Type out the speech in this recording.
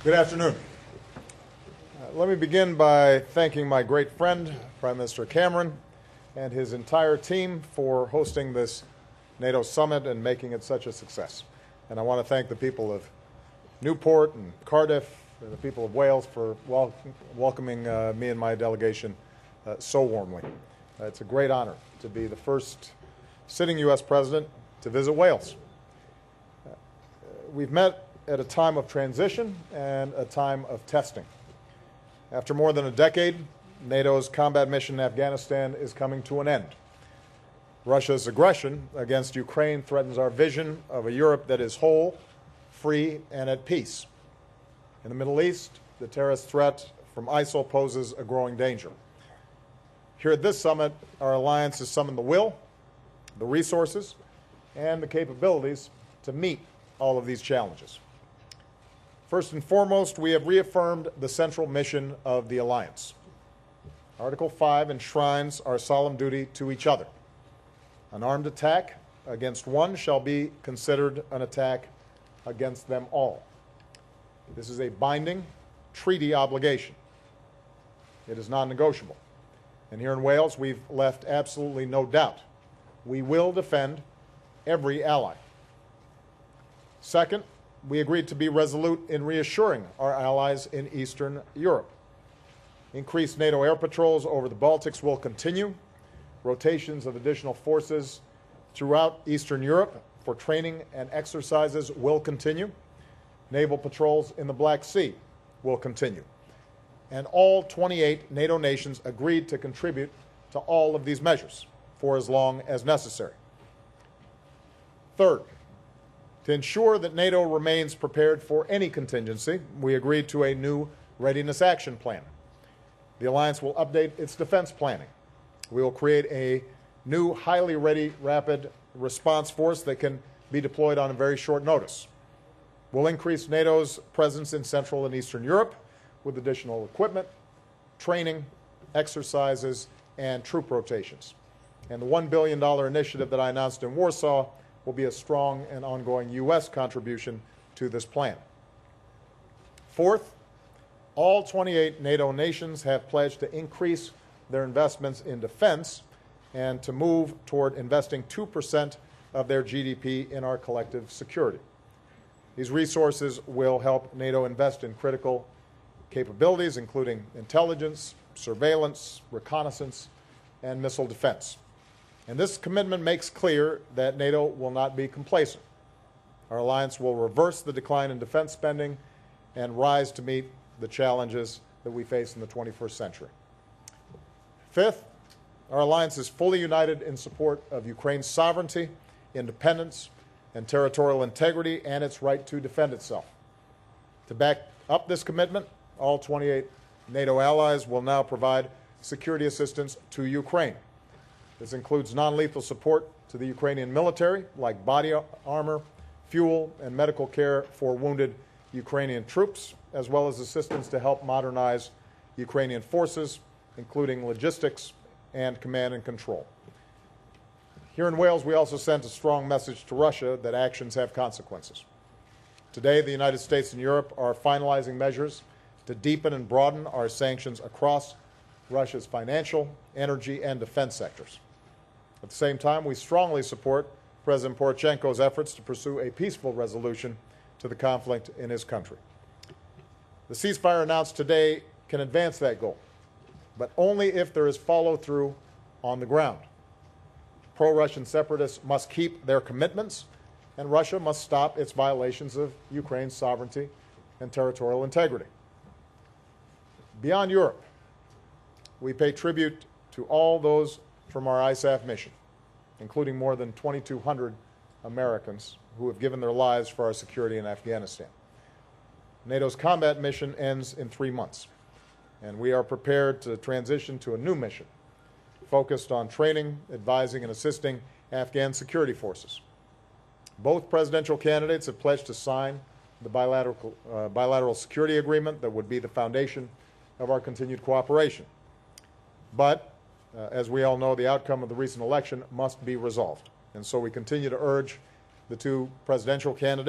Good afternoon. Let me begin by thanking my great friend, Prime Minister Cameron, and his entire team for hosting this NATO summit and making it such a success. And I want to thank the people of Newport and Cardiff and the people of Wales for welcoming me and my delegation so warmly. It's a great honor to be the first sitting U.S. president to visit Wales. We've met at a time of transition and a time of testing. After more than a decade, NATO's combat mission in Afghanistan is coming to an end. Russia's aggression against Ukraine threatens our vision of a Europe that is whole, free, and at peace. In the Middle East, the terrorist threat from ISIL poses a growing danger. Here at this summit, our alliance has summoned the will, the resources, and the capabilities to meet all of these challenges. First and foremost, we have reaffirmed the central mission of the alliance. Article 5 enshrines our solemn duty to each other. An armed attack against one shall be considered an attack against them all. This is a binding treaty obligation. It is non-negotiable. And here in Wales, we've left absolutely no doubt. We will defend every ally. Second, we agreed to be resolute in reassuring our allies in Eastern Europe. Increased NATO air patrols over the Baltics will continue. Rotations of additional forces throughout Eastern Europe for training and exercises will continue. Naval patrols in the Black Sea will continue. And all 28 NATO nations agreed to contribute to all of these measures for as long as necessary. Third, to ensure that NATO remains prepared for any contingency, we agreed to a new readiness action plan. The alliance will update its defense planning. We will create a new highly ready rapid response force that can be deployed on a very short notice. We'll increase NATO's presence in Central and Eastern Europe with additional equipment, training, exercises, and troop rotations. And the $1 billion initiative that I announced in Warsaw will be a strong and ongoing U.S. contribution to this plan. Fourth, all 28 NATO nations have pledged to increase their investments in defense and to move toward investing 2% of their GDP in our collective security. These resources will help NATO invest in critical capabilities, including intelligence, surveillance, reconnaissance, and missile defense. And this commitment makes clear that NATO will not be complacent. Our alliance will reverse the decline in defense spending and rise to meet the challenges that we face in the 21st century. Fifth, our alliance is fully united in support of Ukraine's sovereignty, independence, and territorial integrity, and its right to defend itself. To back up this commitment, all 28 NATO allies will now provide security assistance to Ukraine. This includes non-lethal support to the Ukrainian military, like body armor, fuel, and medical care for wounded Ukrainian troops, as well as assistance to help modernize Ukrainian forces, including logistics and command and control. Here in Wales, we also sent a strong message to Russia that actions have consequences. Today, the United States and Europe are finalizing measures to deepen and broaden our sanctions across Russia's financial, energy, and defense sectors. At the same time, we strongly support President Poroshenko's efforts to pursue a peaceful resolution to the conflict in his country. The ceasefire announced today can advance that goal, but only if there is follow-through on the ground. Pro-Russian separatists must keep their commitments, and Russia must stop its violations of Ukraine's sovereignty and territorial integrity. Beyond Europe, we pay tribute to all those from our ISAF mission, including more than 2,200 Americans who have given their lives for our security in Afghanistan. NATO's combat mission ends in 3 months, and we are prepared to transition to a new mission focused on training, advising, and assisting Afghan security forces. Both presidential candidates have pledged to sign the bilateral security agreement that would be the foundation of our continued cooperation. But as we all know, the outcome of the recent election must be resolved. And so we continue to urge the two presidential candidates